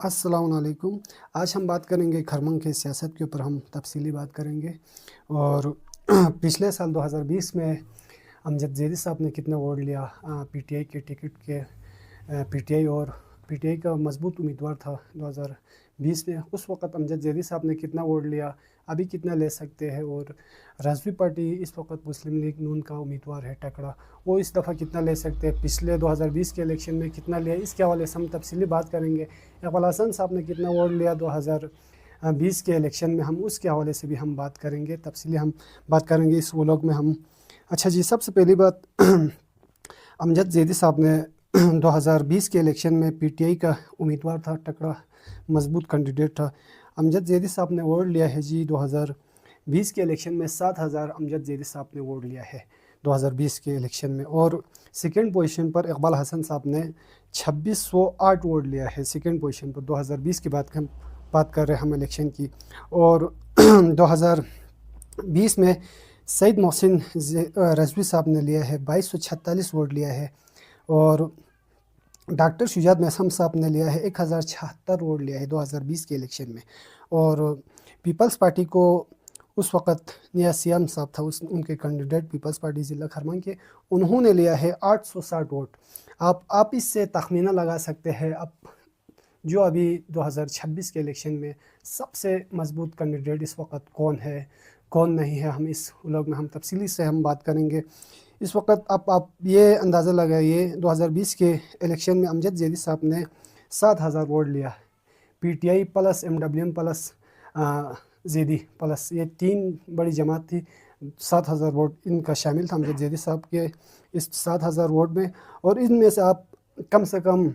अस्सलाम वालेकुम। आज हम बात करेंगे खरमन के सियासत के ऊपर हम तफसीली बात करेंगे। और पिछले साल 2020 में अमजद ज़ैदी साहब ने कितना वोट लिया पीटीआई के टिकट के। पीटीआई का मजबूत उम्मीदवार था 2020 में। उस वक़्त अमजद ज़ैदी साहब ने कितना वोट लिया, अभी कितना ले सकते हैं। और राजवी पार्टी इस वक्त मुस्लिम लीग नून का उम्मीदवार है तकड़ा, वो इस दफ़ा कितना ले सकते हैं, पिछले 2020 के इलेक्शन में कितना लिया, इसके हवाले से हम तफसीली बात करेंगे। इकबाल हसन साहब ने कितना वोट लिया 2020 के इलेक्शन में, हम उसके हवाले से भी हम बात करेंगे, तफसीली हम बात करेंगे इस व्लॉग में हम। अच्छा जी, सबसे पहली बात अमजद ज़ैदी साहब ने 2020 के इलेक्शन में पीटीआई का उम्मीदवार था, तकड़ा मजबूत कैंडिडेट था। अमजद ज़ैदी साहब ने वोट लिया है जी 2020 के इलेक्शन में 7,000 अमजद ज़ैदी साहब ने वोट लिया है 2020 के इलेक्शन में। और सेकेंड पोजीशन पर इकबाल हसन साहब ने 2608 वोट लिया है सेकेंड पोजीशन पर। 2020 की बात कर रहे हैं हम इलेक्शन की। और 2020 में सईद मोहसिन रजवी साहब ने लिया है 2246 वोट लिया है। और डॉक्टर शुजात मैसम साहब ने लिया है 1076 वोट लिया है 2020 के इलेक्शन में। और पीपल्स पार्टी को उस वक़्त नियाज़ सियाम साहब था, उनके कैंडिडेट पीपल्स पार्टी ज़िला खरमन के, उन्होंने लिया है 860 वोट। आप इससे तखमीना लगा सकते हैं अब जो अभी 2026 के इलेक्शन में सबसे मजबूत कैंडिडेट इस वक्त कौन है, कौन नहीं है। हम इस व्लॉग में हम तफसीली से हम बात करेंगे। इस वक्त आप ये अंदाज़ा लगाइए, 2020 के इलेक्शन में अमजद ज़ैदी साहब ने 7,000 वोट लिया। PTI plus MWM plus Zaidi plus, ये तीन बड़ी जमात थी, 7,000 वोट इनका शामिल था अमजद ज़ैदी साहब के इस 7,000 वोट में। और इनमें से आप कम से कम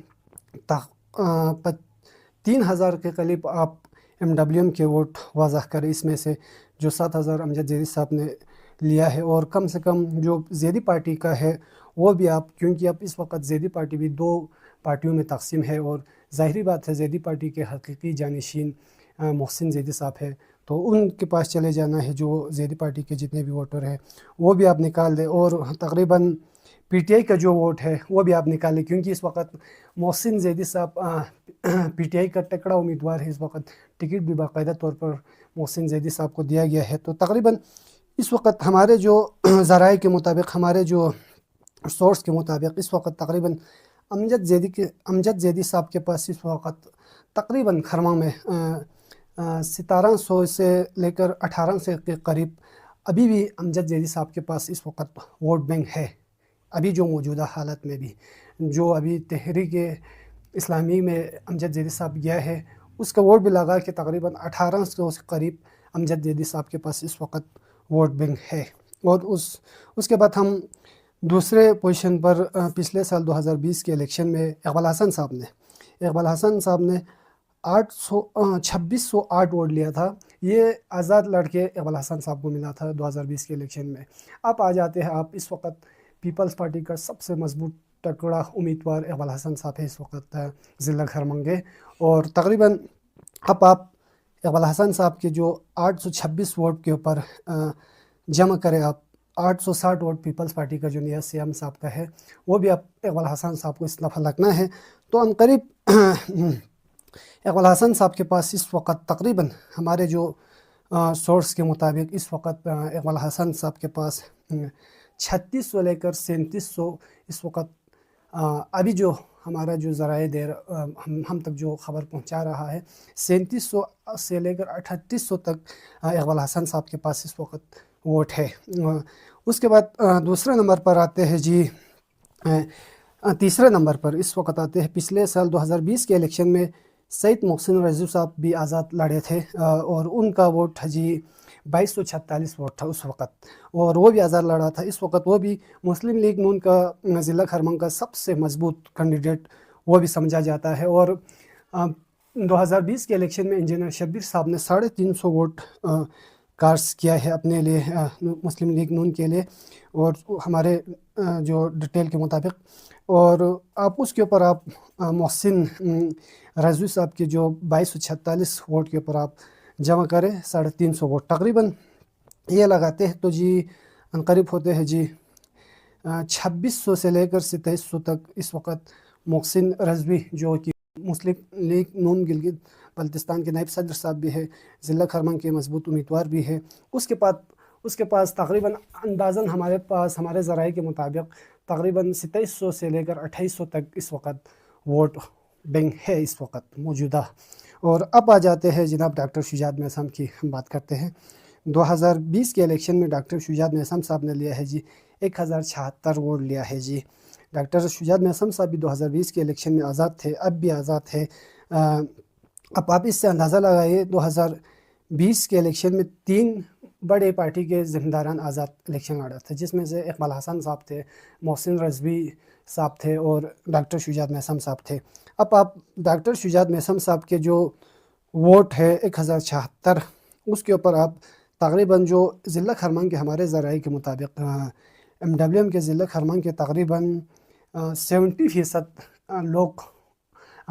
3,000 के करीब आप MWM के वोट वाज़ह करें इसमें से, जो 7,000 अमजद ज़ैदी साहब ने लिया है। और कम से कम जो ज़ैदी पार्टी का है वो भी आप, क्योंकि अब इस वक्त ज़ैदी पार्टी भी दो पार्टियों में तकसीम है, और ज़ाहिरी बात है ज़ैदी पार्टी के हकीकी जानशीन मोहसिन ज़ैदी साहब है, तो उनके पास चले जाना है। जो ज़ैदी पार्टी के जितने भी वोटर हैं वो भी आप निकाल दें, और तकरीबन पीटीआई का जो वोट है वो भी आप निकालें, क्योंकि इस वक्त मोहसिन ज़ैदी साहब पीटीआई का तकड़ा उम्मीदवार है। इस वक्त टिकट भी बाकायदा तौर पर मोहसिन ज़ैदी साहब को दिया गया है। तो तकरीबन इस वक्त हमारे जो ज़राए के मुताबिक, हमारे जो सोर्स के मुताबिक, इस वक्त तकरीबन अमजद ज़ैदी साहब के पास इस वक्त तकरीबन खरमा में 1700 से लेकर 1800 के करीब अभी भी अमजद ज़ैदी साहब के पास इस वक्त वोट बैंक है। अभी जो मौजूदा हालत में भी जो अभी तहरीक इस्लामी में अमजद ज़ैदी साहब गया है, उसका वोट भी लगा के तकरीबन 1800 के करीब अमजद ज़ैदी साहब के पास इस वक्त वोट बैंक है। और उसके बाद हम दूसरे पोजीशन पर पिछले साल 2020 के इलेक्शन में इकबाल हसन साहब ने 2608 वोट लिया था। ये आज़ाद लड़के इकबाल हसन साहब को मिला था 2020 के इलेक्शन में। आप आ जाते हैं, आप इस वक्त पीपल्स पार्टी का सबसे मजबूत तगड़ा उम्मीदवार इकबाल हसन साहब है इस वक्त ज़िला खरमन के। और तकरीबन आप इकबाल हसन साहब के जो 826 वोट के ऊपर जमा करें, आप 860 वोट पीपल्स पार्टी का जो नियाज़ सियाम साहब का है, वो भी आप इकबाल हसन साहब को इस दफ़ा लगना है। तो अनकरीब इकबाल हसन साहब के पास इस वक्त तकरीबन हमारे जो सोर्स के मुताबिक इस वक्त इकबाल हसन साहब के पास 3600 लेकर 3700 इस वक्त अभी जो हमारा जो ज़राए हम तक जो ख़बर पहुंचा रहा है, 3700 से लेकर 3800 तक इकबाल हसन साहब के पास इस वक्त वोट है। उसके बाद दूसरे नंबर पर आते हैं जी, तीसरे नंबर पर इस वक्त आते हैं पिछले साल 2020 के इलेक्शन में सईद मोहसिन रजवी साहब भी आज़ाद लड़े थे, और उनका वोट जी 2246 वोट था उस वक्त, और वो भी आज़ाद लड़ा था। इस वक्त वो भी मुस्लिम लीग नून का ज़िला खरमन का सबसे मजबूत कैंडिडेट वो भी समझा जाता है। और 2020 के इलेक्शन में इंजीनियर शब्बीर साहब ने 350 वोट कास्ट किया है अपने लिए, मुस्लिम लीग नून के लिए, और हमारे जो डिटेल के मुताबिक। और आप उसके ऊपर आप मोहसिन रजवी साहब के जो 2246 वोट के ऊपर आप जमा करें 350 वोट, तकरीबन ये लगाते हैं तो जी करीब होते हैं जी 2600 से लेकर 2700 तक इस वक्त मोहसिन रजवी जो कि مسلم لیگ نون گلگت بلتستان کے نائب صدر صاحب بھی ہے، ضلع خرمن کے مضبوط امیدوار بھی ہے۔ اس کے پاس تقریباً اندازاً ہمارے ذرائع کے مطابق تقریباً 2700 سے لے کر 2800 تک اس وقت ووٹ بینک ہے اس وقت موجودہ۔ اور اب آ جاتے ہیں جناب ڈاکٹر شجاعت میثم کی ہم بات کرتے ہیں۔ 2020 کے الیکشن میں ڈاکٹر شجاعت میثم صاحب نے لیا ہے جی 1076 ووٹ لیا ہے جی۔ ڈاکٹر شجاعت میثم صاحب بھی 2020 کے الیکشن میں آزاد تھے، اب بھی آزاد ہے۔ اب آپ اس سے اندازہ لگائیے 2020 کے الیکشن میں 3 بڑے پارٹی کے ذمہ آزاد الیکشن لڑا تھا، جس میں سے اقبال حسن صاحب تھے، محسن رضوی صاحب تھے اور ڈاکٹر شجاعت میثم صاحب تھے۔ اب آپ ڈاکٹر شجاعت میثم صاحب کے جو ووٹ ہے 1076، اس کے اوپر آپ تقریباً جو ضلع خرمن کے ہمارے ذرائع کے مطابق MWM کے ضلع خرمن کے تقریباً 70% لوگ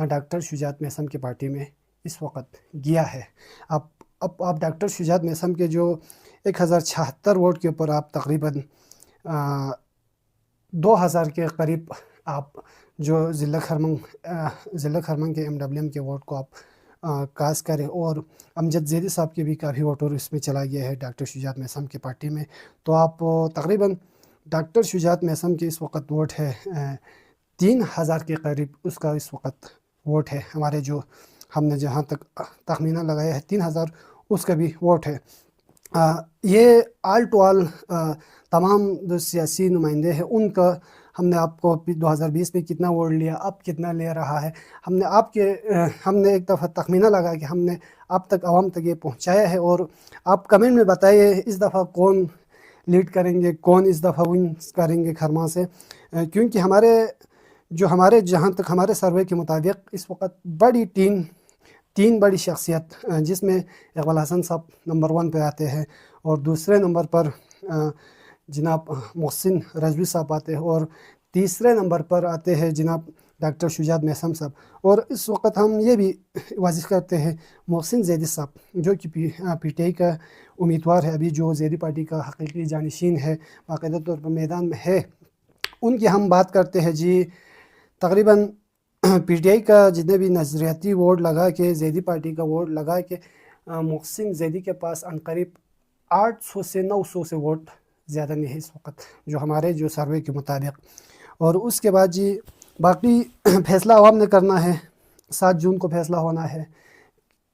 ڈاکٹر شجاعت میثم کی پارٹی میں اس وقت گیا ہے۔ اب آپ ڈاکٹر شجاعت میثم کے جو 1076 ووٹ کے اوپر آپ تقریباً 2000 کے قریب آپ جو ضلع خرمن کے MWM کے ووٹ کو آپ کاسٹ کریں، اور امجد زیدی صاحب کے بھی کافی ووٹر اس میں چلا گیا ہے ڈاکٹر شجاعت میثم کی پارٹی میں، تو آپ تقریباً ڈاکٹر شجاعت میثم کے اس وقت ووٹ ہے 3000 کے قریب اس کا اس وقت ووٹ ہے۔ ہمارے جو ہم نے جہاں تک تخمینہ لگایا ہے 3000 اس کا بھی ووٹ ہے۔ یہ آل ٹو آل تمام جو سیاسی نمائندے ہیں ان کا ہم نے آپ کو 2020 میں کتنا ووٹ لیا، اب کتنا لے رہا ہے، ہم نے ایک دفعہ تخمینہ لگا کہ ہم نے اب تک عوام تک یہ پہنچایا ہے، اور آپ کمنٹ میں بتائیے اس دفعہ کون لیڈ کریں گے، کون اس دفعہ ون کریں گے کھرما سے، کیونکہ ہمارے جہاں تک ہمارے سروے کے مطابق اس وقت بڑی تین بڑی شخصیت، جس میں اقبال حسن صاحب نمبر 1 پہ آتے ہیں، اور دوسرے نمبر پر جناب محسن رضوی صاحب آتے ہیں، اور تیسرے نمبر پر آتے ہیں جناب ڈاکٹر شجاعت میثم صاحب۔ اور اس وقت ہم یہ بھی واضح کرتے ہیں محسن زیدی صاحب جو کہ PTI کا امیدوار ہے، ابھی جو زیدی پارٹی کا حقیقی جانشین ہے، باقاعدہ طور پر میدان میں ہے، ان کی ہم بات کرتے ہیں جی تقریباً PTI کا جتنے بھی نظریاتی ووٹ لگا کے، زیدی پارٹی کا ووٹ لگا کے، محسن زیدی کے پاس عنقریب 800 سے 900 سے ووٹ زیادہ نہیں ہے اس وقت جو ہمارے جو سروے کے مطابق۔ اور اس کے بعد جی باقی فیصلہ عوام نے کرنا ہے، 7 جون کو فیصلہ ہونا ہے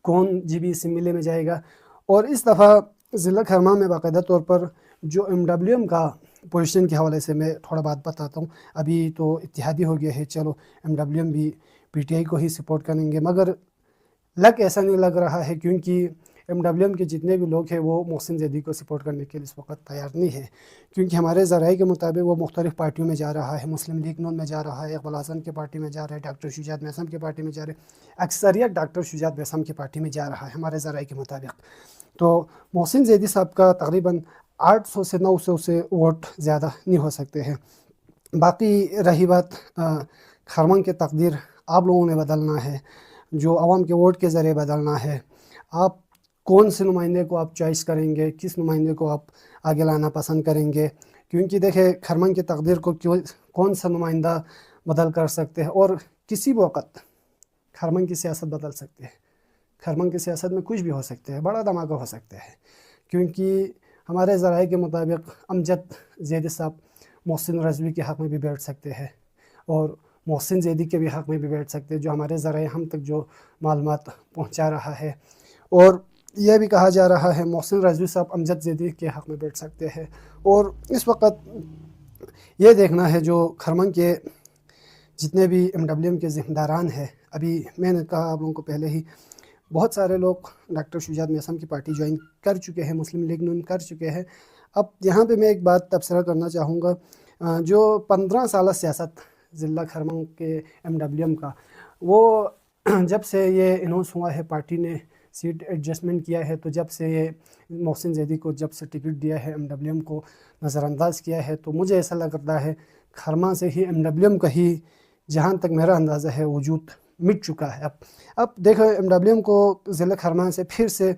کون GB اسمبلی میں جائے گا۔ اور اس دفعہ ضلع خرما میں باقاعدہ طور پر جو MWM کا پوزیشن کے حوالے سے میں تھوڑا بات بتاتا ہوں۔ ابھی تو اتحادی ہو گیا ہے، چلو MWM بھی PTI کو ہی سپورٹ کریں گے، مگر لگ ایسا نہیں لگ رہا ہے، کیونکہ MWM کے جتنے بھی لوگ ہیں وہ محسن زیدی کو سپورٹ کرنے کے لیے اس وقت تیار نہیں ہے، کیونکہ ہمارے ذرائع کے مطابق وہ مختلف پارٹیوں میں جا رہا ہے، مسلم لیگ نون میں جا رہا ہے، اقبال حسن کی پارٹی میں جا رہا ہے، ڈاکٹر شجاعت میثم کی پارٹی میں جا رہا ہے، اکثریت ڈاکٹر شجاعت میثم کی پارٹی میں جا رہا ہے ہمارے ذرائع کے مطابق۔ تو محسن زیدی صاحب کا تقریباً 800 سے 900 سے ووٹ زیادہ نہیں ہو سکتے ہیں۔ باقی رہی بات خرمن کے تقدیر آپ لوگوں نے بدلنا ہے، جو عوام کے ووٹ کے ذریعے بدلنا ہے۔ آپ کون سے نمائندے کو آپ چوائس کریں گے، کس نمائندے کو آپ آگے لانا پسند کریں گے، کیونکہ دیکھیں خرمن کی تقدیر کو کون سا نمائندہ بدل کر سکتے ہیں، اور کسی بھی وقت خرمن کی سیاست بدل سکتے ہیں۔ خرمن کی سیاست میں کچھ بھی ہو سکتے ہیں، بڑا دھماکہ ہو سکتے ہیں، کیونکہ ہمارے ذرائع کے مطابق امجد زیدی صاحب محسن رضوی کے حق میں بھی بیٹھ سکتے ہیں، اور محسن زیدی کے بھی حق میں بھی بیٹھ سکتے ہیں، جو ہمارے ذرائع ہم تک جو معلومات پہنچا رہا ہے۔ اور یہ بھی کہا جا رہا ہے محسن رضوی صاحب امجد زیدی کے حق میں بیٹھ سکتے ہیں۔ اور اس وقت یہ دیکھنا ہے جو خرمن کے جتنے بھی MWM کے ذمہ داران ہیں، ابھی میں نے کہا آپ لوگوں کو پہلے ہی بہت سارے لوگ ڈاکٹر شجاعت میثم کی پارٹی جوائن کر چکے ہیں، مسلم لیگ نون کر چکے ہیں۔ اب یہاں پہ میں ایک بات تبصرہ کرنا چاہوں گا، جو 15 سالہ سیاست ضلع خرمن کے MWM کا، وہ جب سے یہ اناؤنس ہوا ہے پارٹی نے سیٹ ایڈجسٹمنٹ کیا ہے، تو جب سے یہ محسن زیدی کو جب سے ٹکٹ دیا ہے MWM کو نظر انداز کیا ہے، تو مجھے ایسا لگ رہا ہے خرما سے ہی MWM کا ہی جہاں تک میرا اندازہ ہے وجود مٹ چکا ہے۔ اب دیکھو MWM کو ضلع خرما سے پھر سے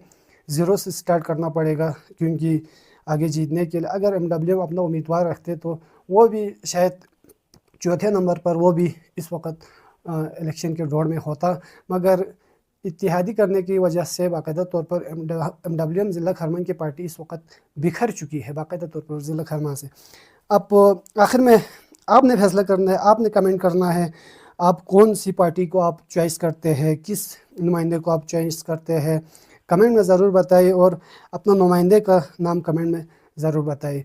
زیرو سے سٹارٹ کرنا پڑے گا، کیونکہ آگے جیتنے کے لیے اگر MWM اپنا امیدوار رکھتے تو وہ بھی شاید چوتھے نمبر پر وہ بھی اس وقت इलेक्शन के दौड़ में होता, मगर इत्तेहादी करने की वजह से बाकायदा तौर पर MWM ज़िला खरमान की पार्टी इस वक्त बिखर चुकी है बाकायदा तौर पर ज़िला खरमान से। अब आखिर में आपने फैसला करना है, आपने कमेंट करना है, आप कौन सी पार्टी को आप चॉइस करते हैं, किस नुमाइंदे को आप चॉइस करते हैं, कमेंट में ज़रूर बताइए और अपना नुमाइंदे का नाम कमेंट में ज़रूर बताइए।